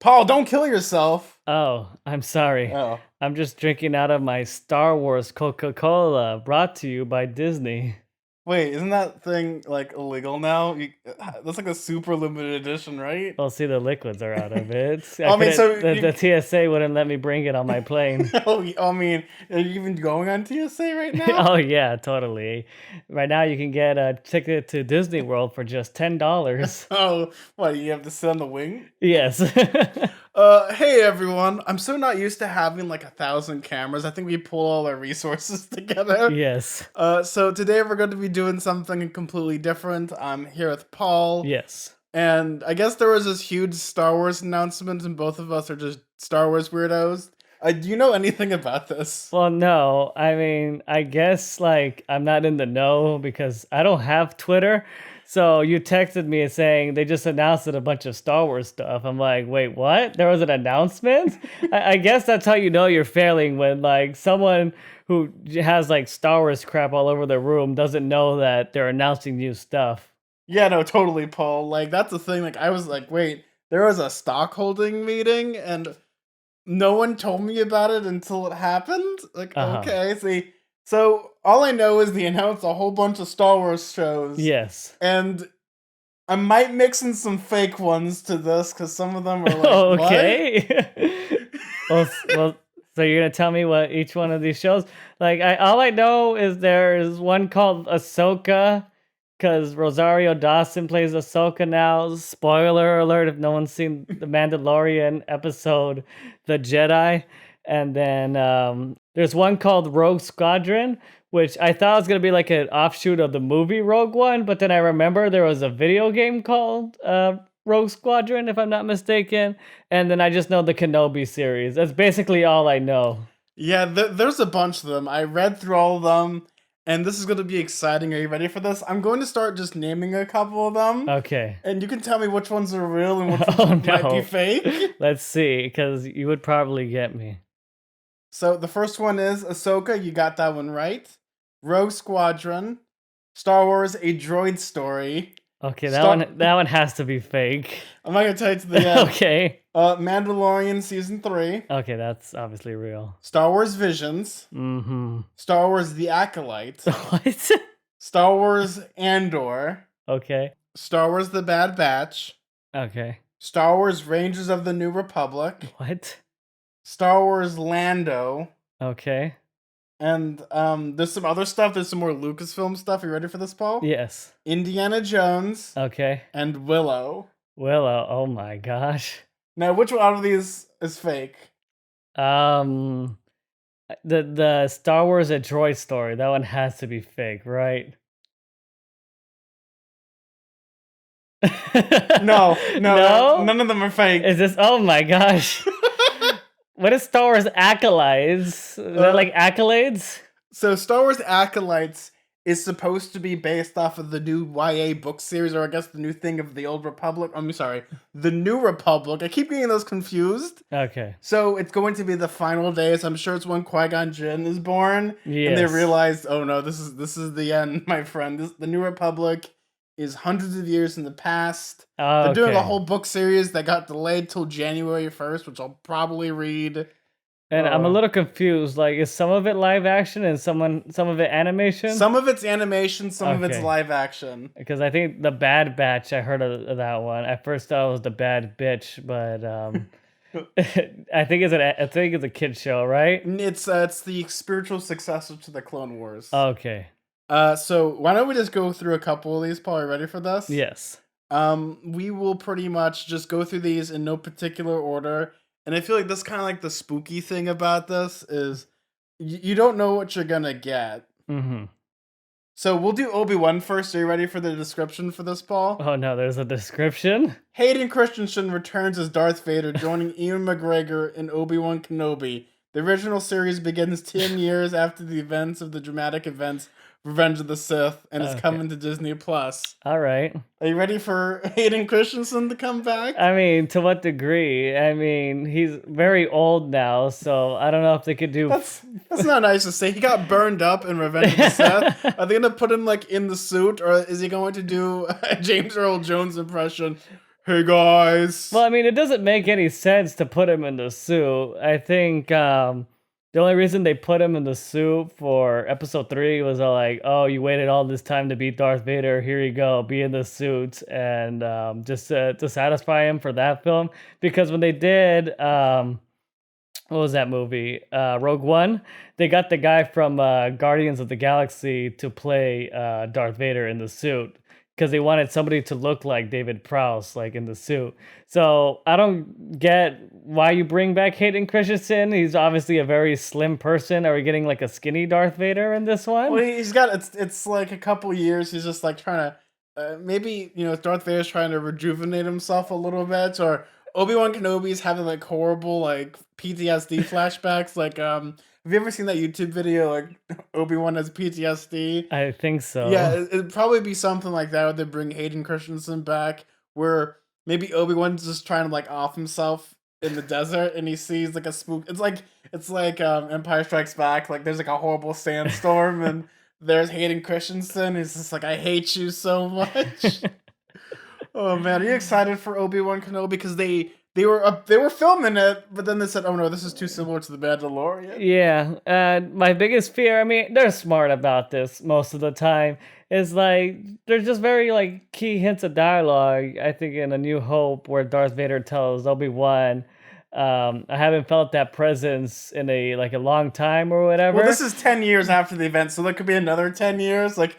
Paul, don't kill yourself. Oh, I'm sorry. Oh. I'm just drinking out of my Star Wars Coca-Cola, brought to you by Disney. Wait, isn't that thing like illegal now? That's like a super limited edition, right? Well, see, the liquids are out of it. I mean, so The TSA wouldn't let me bring it on my plane. I mean, are you even going on TSA right now? Oh yeah, totally. Right now you can get a ticket to Disney World for just $10. Oh, what, you have to sit on the wing? Yes. Hey everyone. I'm so not used to having like 1,000 cameras. I think we pull all our resources together. Yes. So today we're going to be doing something completely different. I'm here with Paul. Yes. And I guess there was this huge Star Wars announcement, and both of us are just Star Wars weirdos. Do you know anything about this? Well, no. I mean, I guess like I'm not in the know because I don't have Twitter. So you texted me saying they just announced a bunch of Star Wars stuff. I'm like, wait, what? There was an announcement? I guess that's how you know you're failing when like someone who has like Star Wars crap all over their room doesn't know that they're announcing new stuff. Yeah, no, totally, Paul. Like, that's the thing. Like, I was like, wait, there was a stockholding meeting, and no one told me about it until it happened? Like, okay, see. So, all I know is they announced a whole bunch of Star Wars shows. Yes. And I might mix in some fake ones to this, because some of them are like, okay. well, so you're gonna tell me what each one of these shows? Like, all I know is there is one called Ahsoka, because Rosario Dawson plays Ahsoka now. Spoiler alert if no one's seen the Mandalorian episode, The Jedi. And then there's one called Rogue Squadron, which I thought was gonna be like an offshoot of the movie Rogue One, but then I remember there was a video game called Rogue Squadron, if I'm not mistaken. And then I just know the Kenobi series. That's basically all I know. Yeah, there's a bunch of them. I read through all of them, and this is going to be exciting. Are you ready for this? I'm going to start just naming a couple of them. Okay. And you can tell me which ones are real and which ones might be fake. Let's see, because you would probably get me. So the first one is Ahsoka. You got that one right. Rogue Squadron. Star Wars: A Droid Story. Okay, that one has to be fake. I'm not gonna tell you to the end. Okay. Mandalorian Season 3. Okay, that's obviously real. Star Wars Visions. Mm-hmm. Star Wars: The Acolyte. What? Star Wars Andor. Okay. Star Wars: The Bad Batch. Okay. Star Wars: Rangers of the New Republic. What? Star Wars Lando. Okay. And there's some other stuff. There's some more Lucasfilm stuff. Are you ready for this, Paul? Yes. Indiana Jones. Okay. And Willow. Willow. Oh my gosh. Now, which one out of these is fake? The Star Wars: A Droid Story. That one has to be fake, right? No, none of them are fake. Is this? Oh my gosh. What is Star Wars Acolytes? Is that like accolades? So Star Wars Acolytes is supposed to be based off of the new YA book series, or I guess the new thing of the Old Republic. I'm sorry, the New Republic. I keep getting those confused. Okay. So it's going to be the final days. I'm sure it's when Qui-Gon Jinn is born. Yes. And they realized, oh no, this is the end, my friend. The New Republic is hundreds of years in the past. They're doing a whole book series that got delayed till January 1st, which I'll probably read. And I'm a little confused. Like, is some of it live action and some of it animation? Some of it's animation, some of it's live action. Because I think the Bad Batch, I heard of that one. At first, thought it was the Bad Bitch, but I think it's a kid show, right? It's the spiritual successor to the Clone Wars. Okay. So why don't we just go through a couple of these, Paul? Are you ready for this? Yes. We will pretty much just go through these in no particular order. And I feel like this kind of like the spooky thing about this is you don't know what you're gonna get. Mm-hmm. So we'll do Obi-Wan first. Are you ready for the description for this, Paul? Oh no, there's a description? Hayden Christensen returns as Darth Vader, joining Ian McGregor in Obi-Wan Kenobi. The original series begins 10 years after the events of the dramatic events Revenge of the Sith, and it's coming to Disney Plus. All right. Are you ready for Hayden Christensen to come back? I mean, to what degree? I mean, he's very old now, so I don't know if they could do. That's not nice to say. He got burned up in Revenge of the Sith. Are they gonna put him like in the suit, or is he going to do a James Earl Jones impression? hey guys. Well, I mean, it doesn't make any sense to put him in the suit. I think the only reason they put him in the suit for episode 3 was like, oh, you waited all this time to beat Darth Vader. Here you go, be in the suit, and just to satisfy him for that film. Because when they did, what was that movie? Rogue One. They got the guy from Guardians of the Galaxy to play Darth Vader in the suit because they wanted somebody to look like David Prowse, like in the suit. So I don't get why you bring back Hayden Christensen. He's obviously a very slim person. Are we getting like a skinny Darth Vader in this one? Well, he's got it's like a couple years. He's just like trying to maybe Darth Vader's trying to rejuvenate himself a little bit, or Obi-Wan Kenobi's having like horrible like PTSD flashbacks. Like have you ever seen that YouTube video like Obi-Wan has PTSD? I think so. Yeah, it'd probably be something like that. Where they bring Hayden Christensen back, where maybe Obi-Wan's just trying to like off himself in the desert, and he sees like a spook. It's like Empire Strikes Back. Like there's like a horrible sandstorm, and there's Hayden Christensen. He's just like, I hate you so much. Oh man, are you excited for Obi-Wan Kenobi? Because they were filming it, but then they said, "Oh no, this is too similar to the Mandalorian." Yeah, my biggest fear, I mean, they're smart about this most of the time, is like, there's just very like key hints of dialogue, I think in A New Hope, where Darth Vader tells Obi-Wan, I haven't felt that presence in a long time or whatever. Well, this is 10 years after the event, so there could be another 10 years. Like,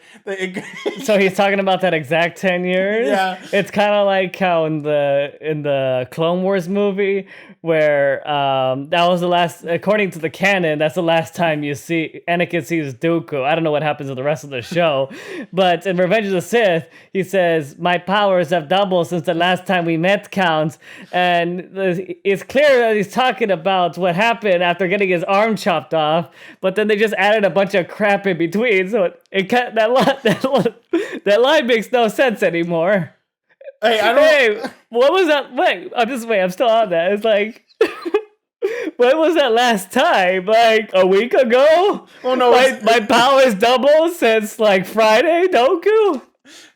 so he's talking about that exact 10 years. Yeah, it's kind of like how in the Clone Wars movie, where that was the last, according to the canon, that's the last time you see Anakin sees Dooku. I don't know what happens in the rest of the show, but in Revenge of the Sith, he says, "My powers have doubled since the last time we met, Count," and it's clear that he's talking about what happened after getting his arm chopped off, but then they just added a bunch of crap in between, so that line makes no sense anymore. Hey, what was that? Wait, I'm still on that. It's like, when was that last time? Like a week ago? Oh no, my powers doubled since like Friday, Doku?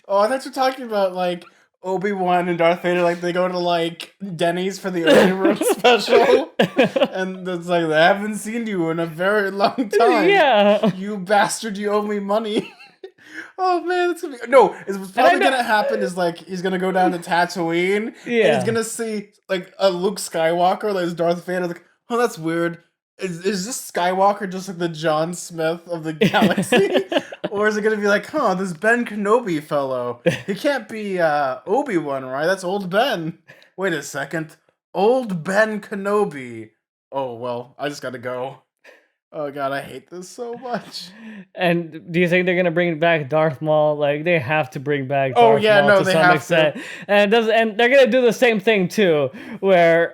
Oh, I thought you were talking about like Obi-Wan and Darth Vader, like they go to like Denny's for the early room special, and it's like, I haven't seen you in a very long time. Yeah, you bastard, you owe me money. Oh man, that's gonna be It's probably gonna happen is like he's gonna go down to Tatooine, and he's gonna see like a Luke Skywalker, like Darth Vader. Like, oh, that's weird. Is this Skywalker just like the John Smith of the galaxy? Or is it gonna be like, this Ben Kenobi fellow? He can't be Obi-Wan, right? That's old Ben. Wait a second. Old Ben Kenobi. Oh well, I just gotta go. Oh god, I hate this so much. And do you think they're gonna bring back Darth Maul? Like they have to bring back Darth Maul to some extent. And they're gonna do the same thing too, where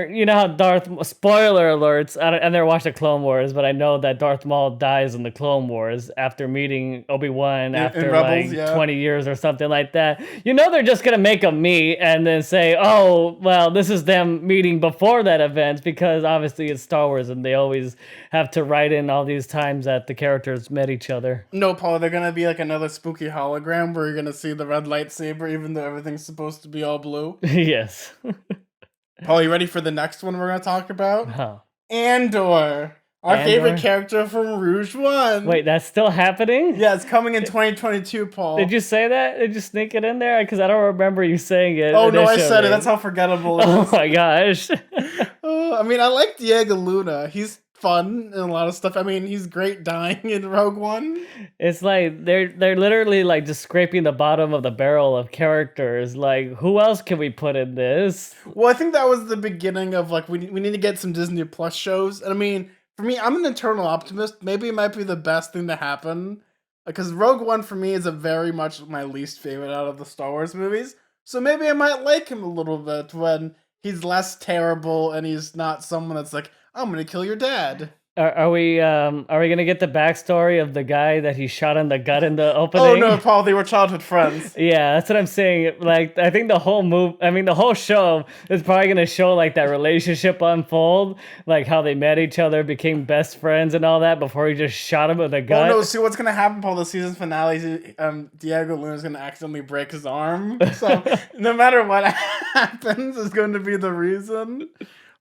you know how spoiler alerts, I never watched the Clone Wars, but I know that Darth Maul dies in the Clone Wars after meeting Obi-Wan after Rebels, 20 years or something like that. You know they're just gonna make them meet and then say, oh well, this is them meeting before that event, because obviously it's Star Wars and they always have to write in all these times that the characters met each other. No, Paul, they're gonna be like another spooky hologram where you're gonna see the red lightsaber even though everything's supposed to be all blue. Yes. Paul, you ready for the next one we're gonna talk about? Huh. Andor. Our favorite character from Rouge One. Wait, that's still happening? Yeah, it's coming in 2022, Paul. Did you say that? Did you sneak it in there? Because I don't remember you saying it. Oh, no, I said it. That's how forgettable it is. Oh, my gosh. I mean, I like Diego Luna. He's fun and a lot of stuff. I mean, he's great dying in Rogue One. It's like they're literally like just scraping the bottom of the barrel of characters. Like, who else can we put in this? Well, I think that was the beginning of like we need to get some Disney Plus shows. And I mean, for me, I'm an eternal optimist. Maybe it might be the best thing to happen. Because Rogue One, for me, is a very much my least favorite out of the Star Wars movies. So maybe I might like him a little bit when he's less terrible and he's not someone that's like, I'm going to kill your dad. Are we gonna get the backstory of the guy that he shot in the gut in the opening? Oh no, Paul, they were childhood friends. Yeah, that's what I'm saying. Like, I think the whole show is probably gonna show like that relationship unfold, like how they met each other, became best friends, and all that before he just shot him with a gun. Oh no, see what's gonna happen, Paul? The season finale, Diego Luna's gonna accidentally break his arm. So no matter what happens, is going to be the reason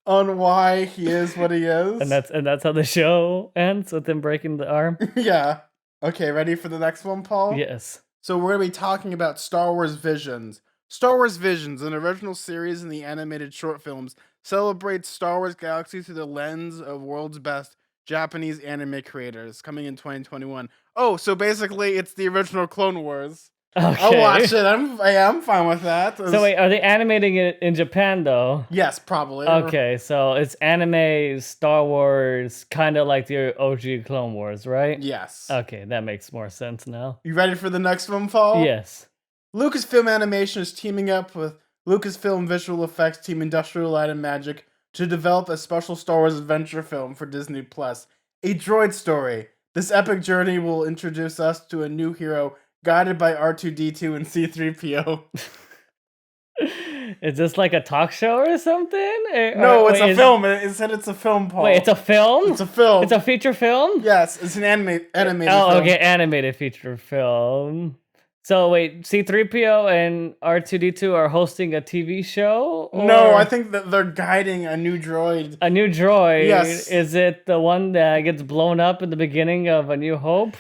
on why he is what he is. And that's how the show ends, with him breaking the arm. Yeah. Okay, ready for the next one, Paul? Yes. So we're going to be talking about Star Wars Visions. Star Wars Visions, an original series in the animated short films, celebrates Star Wars Galaxy through the lens of world's best Japanese anime creators, coming in 2021. Oh, so basically it's the original Clone Wars. Okay. I'll watch it. I'm fine with that. So wait, are they animating it in Japan though? Yes, probably. Okay, so it's anime Star Wars, kind of like the OG Clone Wars, right? Yes. Okay, that makes more sense now. You ready for the next one, Paul? Yes. Lucasfilm Animation is teaming up with Lucasfilm Visual Effects team Industrial Light and Magic to develop a special Star Wars adventure film for Disney Plus, a droid story. This epic journey will introduce us to a new hero guided by R2-D2 and C-3PO. Is this like a talk show or something? No, it's a film. It said it's a film, Paul. Wait, it's a film? It's a film. It's a feature film? Yes, it's an animated film. Oh, okay, animated feature film. So wait, C-3PO and R2-D2 are hosting a TV show? Or? No, I think that they're guiding a new droid. A new droid? Yes. Is it the one that gets blown up in the beginning of A New Hope?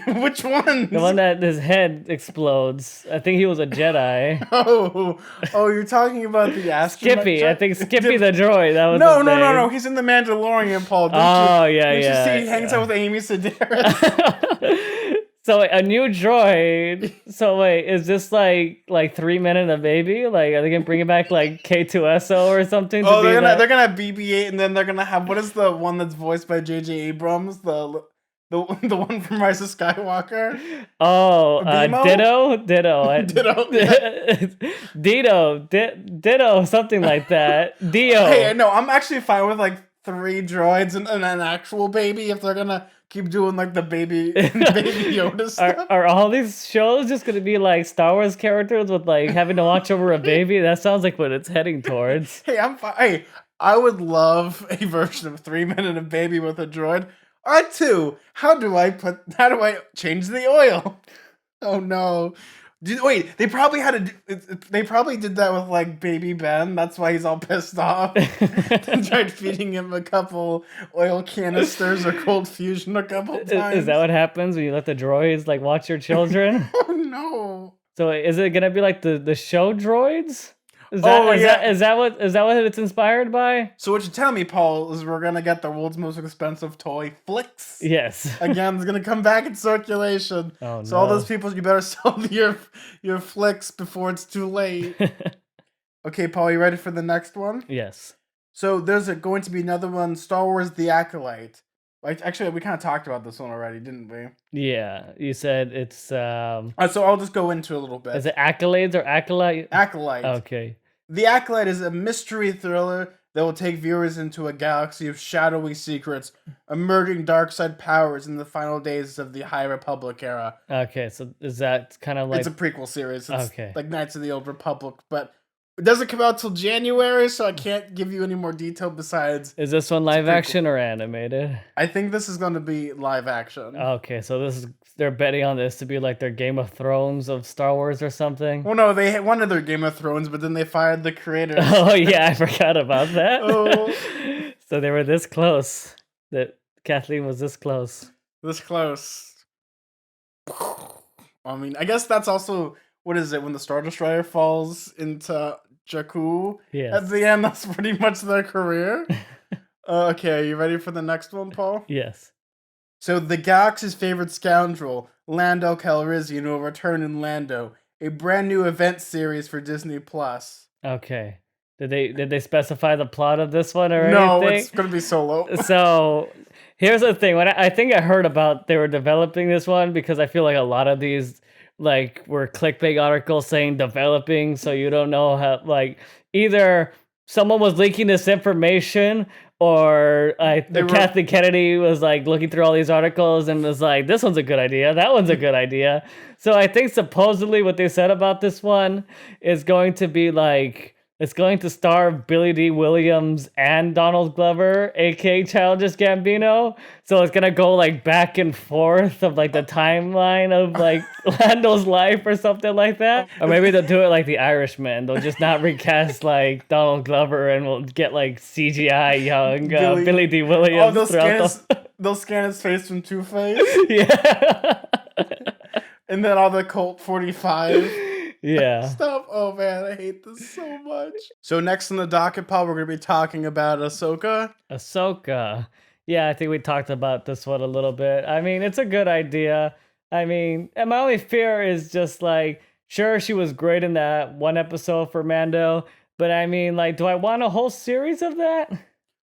Which one? The one that his head explodes. I think he was a Jedi. Oh, you're talking about the astronaut. Skippy. I think Skippy the droid. That was No. He's in the Mandalorian, Paul. Yeah. Did you see he hangs out with Amy Sedaris? So wait, a new droid. So wait, is this like 3 Men and a Baby? Like, are they gonna bring it back like K2SO or something? Oh, they're gonna have BB-8, and then they're gonna have, what is the one that's voiced by J.J. Abrams? The one from Rise of Skywalker. Oh, Ditto. Ditto. Ditto, something like that. Dio. Hey, no, I'm actually fine with like 3 droids and an actual baby if they're gonna keep doing like the baby Yoda stuff. Are all these shows just gonna be like Star Wars characters with like having to watch over a baby? That sounds like what it's heading towards. Hey, I'm fine. Hey, I would love a version of 3 Men and a Baby with a droid. R2, how do I change the oil? Oh no. Wait, they probably did that with like baby Ben. That's why he's all pissed off. They tried feeding him a couple oil canisters or cold fusion a couple times. Is that what happens when you let the droids like watch your children? Oh no. So is it gonna be like the show droids? Is that what it's inspired by? So what you tell me, Paul, is we're gonna get the world's most expensive toy, Flicks. Yes. Again, it's gonna come back in circulation. Oh, so all those people, you better sell your Flicks before it's too late. Okay, Paul, you ready for the next one? Yes. So there's going to be another one, Star Wars: The Acolyte. Like, actually, we kind of talked about this one already, didn't we? Yeah, you said it's. So I'll just go into a little bit. Is it Accolades or Acolyte? Acolyte. Okay. The Acolyte is a mystery thriller that will take viewers into a galaxy of shadowy secrets, emerging dark side powers in the final days of the High Republic era. Okay, so is that kind of like... It's a prequel series. It's okay. like Knights of the Old Republic, but it doesn't come out till January, so I can't give you any more detail besides... Is this one live action or animated? I think this is going to be live action. Okay, so they're betting on this to be like their Game of Thrones of Star Wars or something? Well, no, they wanted their Game of Thrones, but then they fired the creators. Oh, yeah, I forgot about that. Oh. So they were this close. That Kathleen was this close. This close. I mean, I guess that's also... What is it, when the Star Destroyer falls into Jakku? Yes. At the end, that's pretty much their career. Okay, are you ready for the next one, Paul? Yes. So, the galaxy's favorite scoundrel, Lando Calrissian, will return in Lando, a brand new event series for Disney Plus. Okay. Did they specify the plot of this one or anything? No, it's gonna be solo. So, here's the thing. When I think I heard about they were developing this one, because I feel like a lot of these like were clickbait articles saying developing, so you don't know how, like, either someone was leaking this information or Kathleen Kennedy was like looking through all these articles and was like, this one's a good idea, that one's a good idea. So I think supposedly what they said about this one is going to be like, it's going to star Billy D. Williams and Donald Glover, aka Childish Gambino. So it's gonna go like back and forth of like the timeline of like Lando's life or something like that. Or maybe they'll do it like The Irishman. They'll just not recast like Donald Glover and we'll get like CGI young Billy D. Williams. Oh, they'll scan his face from Two-Face. Yeah. And then all the Colt 45. Yeah. Stuff. Oh man, I hate this so much. So next on the docket, Paul, we're gonna be talking about Ahsoka. Ahsoka. Yeah, I think we talked about this one a little bit. I mean, it's a good idea. I mean, and my only fear is just like, sure, she was great in that one episode for Mando, but I mean, like, do I want a whole series of that?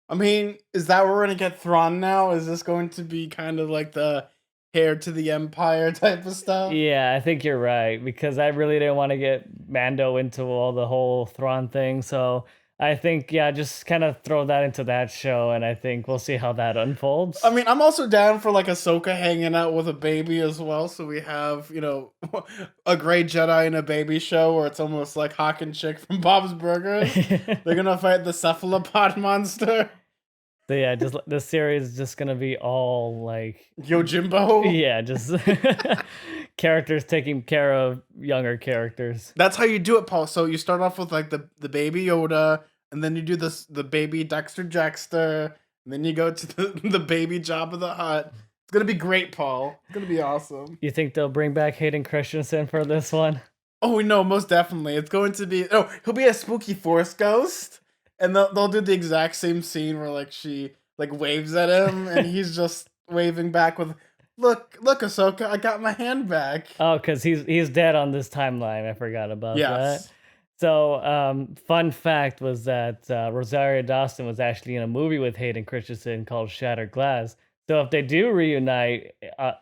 I mean, is that where we're gonna get Thrawn now? Is this going to be kind of like the heir to the Empire type of stuff? Yeah, I think you're right, because I really didn't want to get Mando into all the whole Thrawn thing. So I think, yeah, just kind of throw that into that show, and I think we'll see how that unfolds. I mean, I'm also down for like Ahsoka hanging out with a baby as well. So we have, you know, a great Jedi in a baby show where it's almost like Hawk and Chick from Bob's Burgers. They're gonna fight the cephalopod monster. So yeah, just this series is just gonna be all like Yojimbo. Yeah, just characters taking care of younger characters. That's how you do it, Paul. So you start off with like the baby Yoda, and then you do the baby Dexter Jettster, and then you go to the baby Jabba the Hutt. It's gonna be great, Paul. It's gonna be awesome. You think they'll bring back Hayden Christensen for this one? Oh no, most definitely. It's going to be. Oh, he'll be a spooky Force ghost. And they'll do the exact same scene where like she like waves at him and he's just waving back with, look Ahsoka, I got my hand back. Oh, because he's dead on this timeline. I forgot about that. So fun fact was that Rosario Dawson was actually in a movie with Hayden Christensen called Shattered Glass. So if they do reunite,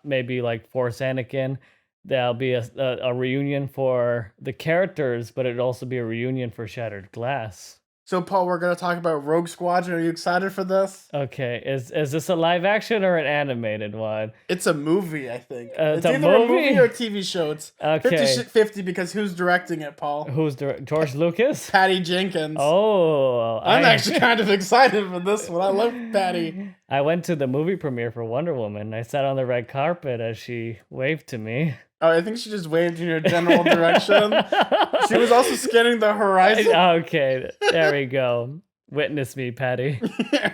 maybe like Force Anakin, there'll be a reunion for the characters, but it'd also be a reunion for Shattered Glass. So, Paul, we're going to talk about Rogue Squadron. Are you excited for this? Okay. Is this a live action or an animated one? It's a movie, I think. It's either a movie or a TV show. It's 50-50 because who's directing it, Paul? Who's George Lucas? Patty Jenkins. Oh. I'm actually kind of excited for this one. I love Patty. I went to the movie premiere for Wonder Woman. I sat on the red carpet as she waved to me. Oh, I think she just waved in your general direction. She was also scanning the horizon. Okay, there we go. Witness me, Patty.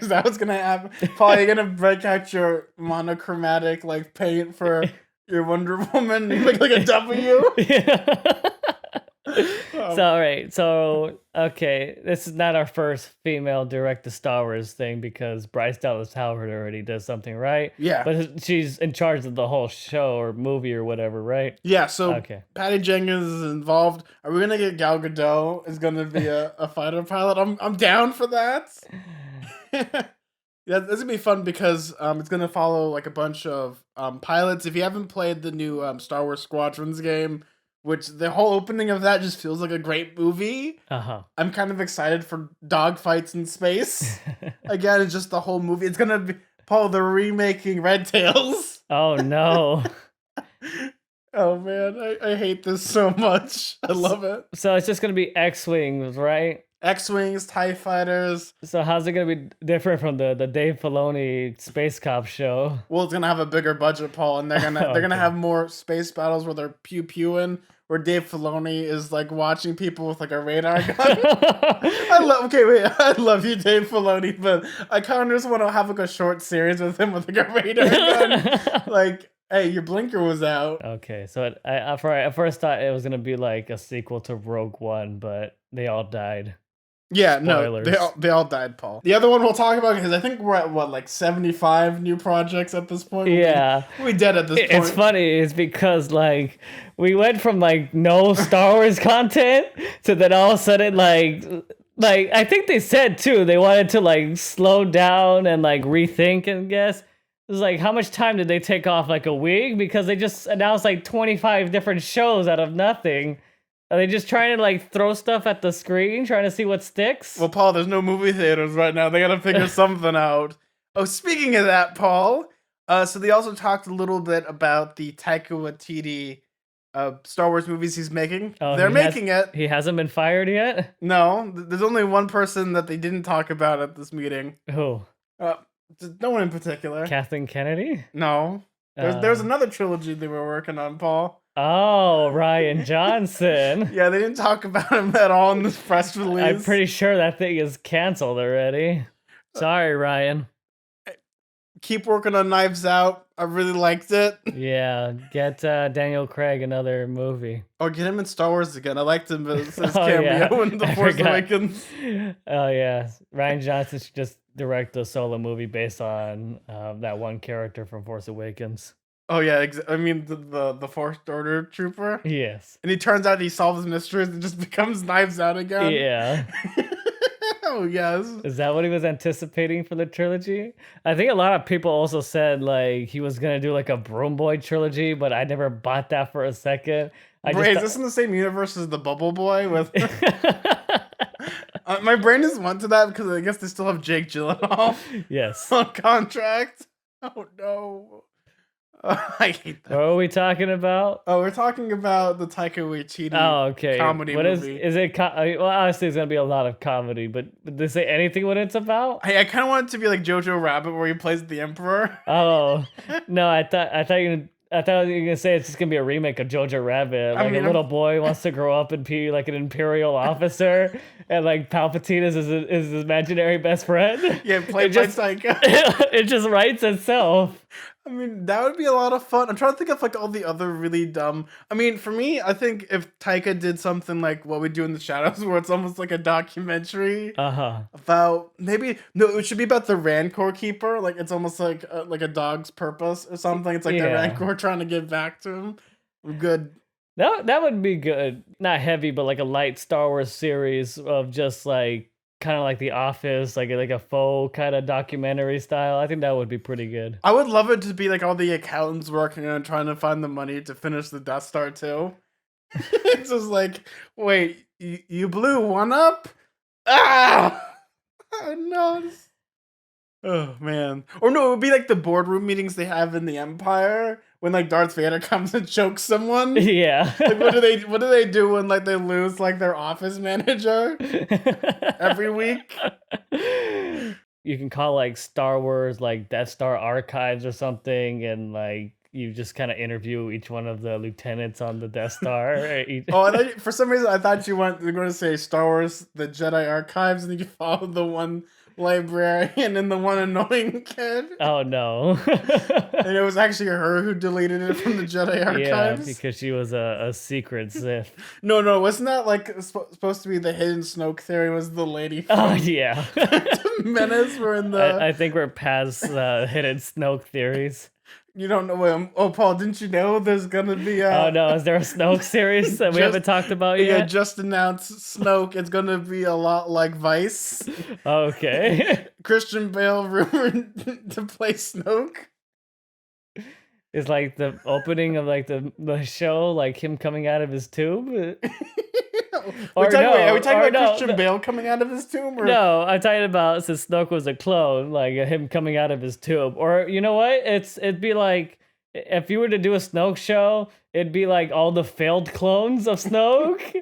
Is that what's gonna happen? Paul, you're gonna break out your monochromatic like paint for your Wonder Woman. You look like a W. So, all right. So, okay. This is not our first female direct to Star Wars thing because Bryce Dallas Howard already does something, right? Yeah. But she's in charge of the whole show or movie or whatever, right? Yeah. So, Patty Jenkins is involved. Are we going to get Gal Gadot is going to be a fighter pilot? I'm down for that. Yeah, this is going to be fun because it's going to follow like a bunch of pilots. If you haven't played the new Star Wars Squadrons game, which the whole opening of that just feels like a great movie. I'm kind of excited for dogfights in space. Again, it's just the whole movie. It's gonna be, Paul, they're remaking Red Tails. Oh no. Oh man, I hate this so much. I love it. So it's just gonna be X-Wings, right? X-Wings, TIE fighters. So how's it gonna be different from the Dave Filoni Space Cop show? Well, it's gonna have a bigger budget, Paul, and they're gonna have more space battles where they're pew-pewing, where Dave Filoni is like watching people with like a radar gun. I love you, Dave Filoni, but I kind of just want to have like a short series with him with like a radar gun. Like, hey, your blinker was out. Okay, so I first thought it was gonna be like a sequel to Rogue One, but they all died. Yeah, Spoilers. no, they all died, Paul. The other one we'll talk about, because I think we're at, like 75 new projects at this point? Yeah. We dead at this point. It's funny, it's because, like, we went from, like, no Star Wars content to then all of a sudden, like, I think they said, too, they wanted to, like, slow down and, like, rethink, I guess. It was like, how much time did they take off? Like, a week? Because they just announced, like, 25 different shows out of nothing. Are they just trying to like throw stuff at the screen, trying to see what sticks? Well, Paul, there's no movie theaters right now. They gotta figure something out. Oh, speaking of that, Paul, so they also talked a little bit about the Taika Waititi Star Wars movies he's making. Oh, They're making it. He hasn't been fired yet? No, there's only one person that they didn't talk about at this meeting. Who? No one in particular. Kathleen Kennedy? No. There's another trilogy they were working on, Paul. Oh, Rian Johnson. Yeah, they didn't talk about him at all in this press release. I'm pretty sure that thing is canceled already. Sorry, Ryan. Keep working on Knives Out. I really liked it. Yeah, get Daniel Craig another movie. Or get him in Star Wars again. I liked him as his cameo in The Force Awakens. Oh, yeah. Rian Johnson should just direct a solo movie based on that one character from Force Awakens. Oh, yeah. I mean, the First Order trooper? Yes. And he turns out he solves mysteries and just becomes Knives Out again? Yeah. Oh, yes. Is that what he was anticipating for the trilogy? I think a lot of people also said like he was gonna do like a Broom Boy trilogy, but I never bought that for a second. Is this in the same universe as the Bubble Boy? With my brain just went to that because I guess they still have Jake Gyllenhaal. Yes. On contract. Oh no. I hate that. What are we talking about? Oh, we're talking about the Taika Waititi comedy movie. Is it? Well, obviously, it's gonna be a lot of comedy, but did they say anything what it's about? I kind of want it to be like Jojo Rabbit, where he plays the Emperor. Oh no, I thought you were gonna say it's just gonna be a remake of Jojo Rabbit. Like a little boy wants to grow up and be like an Imperial officer, and like Palpatine is his imaginary best friend. Yeah, played by Taika. It just writes itself. I mean, that would be a lot of fun. I'm trying to think of like all the other really dumb. I mean, for me, I think if Taika did something like What We Do in the Shadows, where it's almost like a documentary about it should be about the Rancor Keeper. Like it's almost like a dog's purpose or something. It's like the Rancor trying to give back to him. Good. That would be good. Not heavy, but like a light Star Wars series of just like kind of like The Office, like a faux kind of documentary style. I think that would be pretty good. I would love it to be like all the accountants working on trying to find the money to finish the Death Star too. It's just like, wait, you blew one up? Ah! Oh, no. Oh man. Or no, it would be like the boardroom meetings they have in the Empire when like Darth Vader comes and chokes someone. Yeah. Like what do they do when like they lose like their office manager every week? You can call like Star Wars like Death Star Archives or something, and like you just kind of interview each one of the lieutenants on the Death Star. For some reason I thought you were going to say Star Wars the Jedi Archives, and then you follow the one librarian and the one annoying kid. Oh no. And it was actually her who deleted it from the Jedi Archives. Yeah, because she was a secret Sith. No, wasn't that like supposed to be the hidden Snoke theory? Was the lady from Oh yeah. Menace? We're in the I think we're past hidden Snoke theories. You don't know. Oh, Paul, didn't you know there's gonna be a? Oh no, is there a Snoke series that we haven't talked about yet? Yeah, just announced Snoke. It's gonna be a lot like Vice. Okay. Christian Bale rumored to play Snoke. It's like the opening of like the show, like him coming out of his tube. Are we talking about Christian Bale coming out of his tomb? Or? No, I'm talking about since Snoke was a clone, like him coming out of his tube. Or you know what? It'd be like if you were to do a Snoke show, it'd be like all the failed clones of Snoke.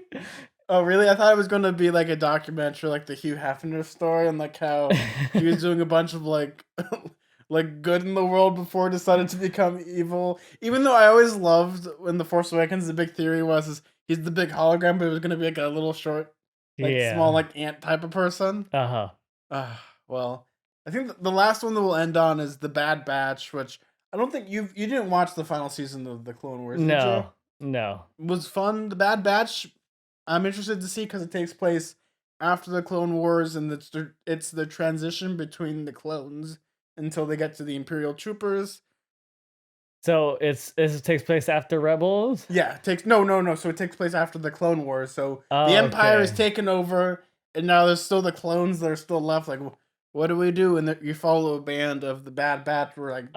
Oh really? I thought it was going to be like a documentary, like the Hugh Hefner story, and like how he was doing a bunch of like like good in the world before he decided to become evil. Even though I always loved in The Force Awakens, the big theory was he's the big hologram, but it was going to be like a little short, like small, like ant type of person. Well, I think the last one that we'll end on is the Bad Batch, which I don't think you didn't watch the final season of the Clone Wars. No, did you? No. It was fun. The Bad Batch, I'm interested to see because it takes place after the Clone Wars, and it's the transition between the clones until they get to the Imperial Troopers. So it takes place after Rebels? Yeah, no. So it takes place after the Clone Wars. So the Empire is taken over, and now there's still the clones that are still left. Like, what do we do? And you follow a band of the Bad Batch, where like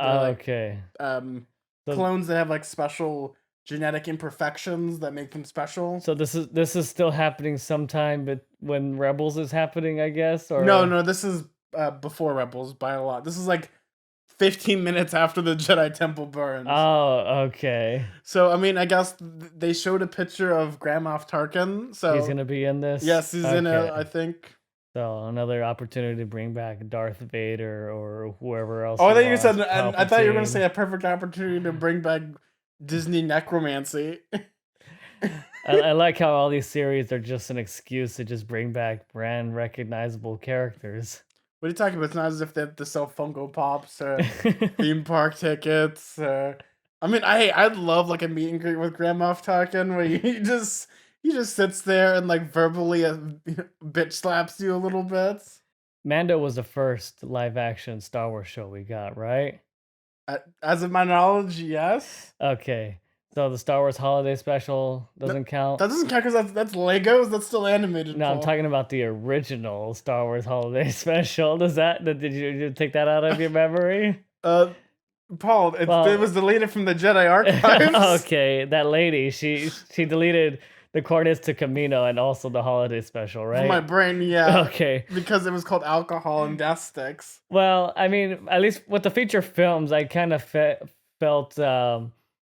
clones that have like special genetic imperfections that make them special. So this is still happening sometime, but when Rebels is happening, I guess. Or no, this is before Rebels by a lot. This is like 15 minutes after the Jedi Temple burns. Oh, okay. So I mean, I guess they showed a picture of Grand Moff Tarkin. So he's gonna be in this. Yes, he's in it. I think. So another opportunity to bring back Darth Vader or whoever else. Oh, I thought you said, and I thought you were gonna say a perfect opportunity to bring back Disney necromancy. I like how all these series are just an excuse to just bring back brand recognizable characters. What are you talking about? It's not as if they have to sell Funko Pops or theme park tickets. I mean, I'd love like a meet and greet with Grand Moff Tarkin where he just sits there and like verbally bitch slaps you a little bit. Mando was the first live action Star Wars show we got, right? As of my knowledge, yes. Okay. So the Star Wars Holiday Special doesn't count? That doesn't count because that's Legos. That's still animated. No, Paul. I'm talking about the original Star Wars Holiday Special. Did you take that out of your memory? Paul, it was deleted from the Jedi archives. Okay, that lady, she deleted the coordinates to Camino and also the Holiday Special, right? From my brain, yeah. Okay. Because it was called Alcohol and Death Sticks. Well, I mean, at least with the feature films, I kind of felt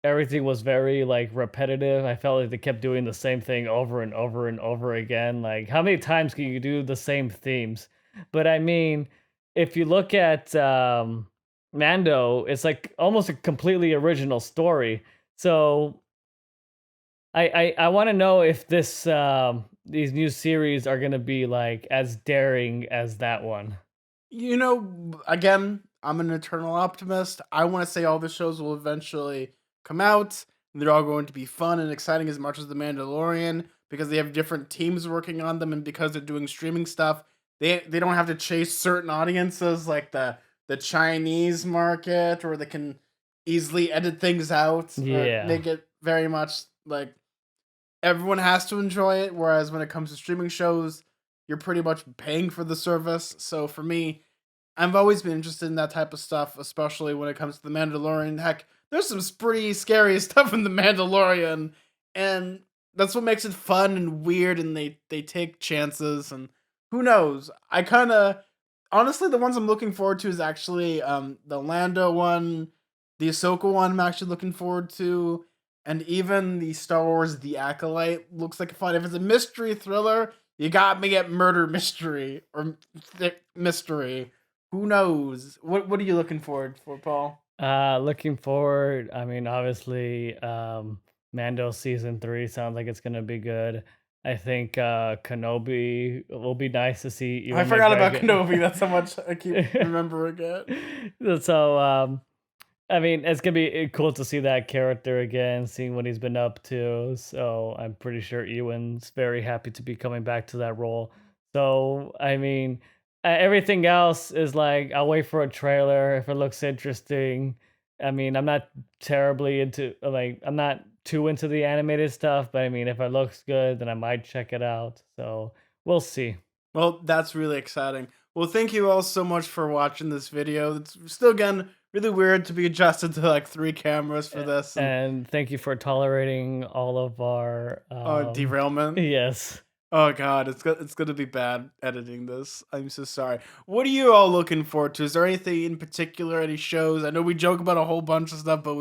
everything was very like repetitive. I felt like they kept doing the same thing over and over and over again. Like, how many times can you do the same themes? But I mean, if you look at Mando, it's like almost a completely original story. So I want to know if these new series are going to be like as daring as that one. You know, again, I'm an eternal optimist. I want to say all the shows will eventually come out. And they're all going to be fun and exciting as much as The Mandalorian because they have different teams working on them, and because they're doing streaming stuff, they don't have to chase certain audiences like the Chinese market, or they can easily edit things out. Yeah, make it very much like everyone has to enjoy it. Whereas when it comes to streaming shows, you're pretty much paying for the service. So for me, I've always been interested in that type of stuff, especially when it comes to The Mandalorian. Heck, there's some pretty scary stuff in The Mandalorian, and that's what makes it fun and weird, and they take chances, and who knows? I kind of, honestly, the ones I'm looking forward to is actually the Lando one, the Ahsoka one I'm actually looking forward to, and even the Star Wars The Acolyte looks like fun. If it's a mystery thriller, you got me at murder mystery, or mystery. Who knows? What are you looking forward for, Paul? Looking forward. I mean, obviously, Mando season 3 sounds like it's gonna be good. I think Kenobi will be nice to see. I forgot about Kenobi. That's how much I keep remembering it. So, I mean, it's gonna be cool to see that character again, seeing what he's been up to. So I'm pretty sure Ewan's very happy to be coming back to that role. So, I mean, everything else is like, I'll wait for a trailer if it looks interesting. I mean, I'm not terribly into, like, I'm not too into the animated stuff, but I mean, if it looks good, then I might check it out. So we'll see. Well, that's really exciting. Well, thank you all so much for watching this video. It's still, again, really weird to be adjusted to like 3 cameras for this. And thank you for tolerating all of our derailment. Yes. Oh God, it's gonna be bad editing this. I'm so sorry. What are you all looking forward to? Is there anything in particular, any shows? I know we joke about a whole bunch of stuff, but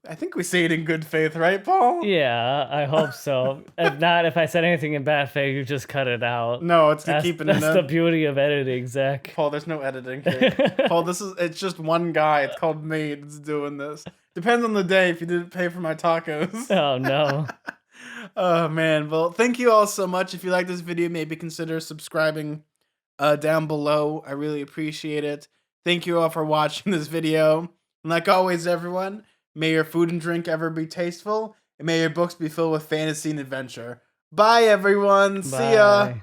I think we say it in good faith, right, Paul? Yeah, I hope so. If not, if I said anything in bad faith, you just cut it out. No, it's keeping it in. That's the beauty of editing, Zack. Paul, there's no editing here. Paul, it's just one guy. It's called me that's doing this. Depends on the day if you didn't pay for my tacos. Oh, no. Oh, man. Well, thank you all so much. If you like this video, maybe consider subscribing down below. I really appreciate it. Thank you all for watching this video. And like always, everyone, may your food and drink ever be tasteful, and may your books be filled with fantasy and adventure. Bye, everyone. Bye. See ya.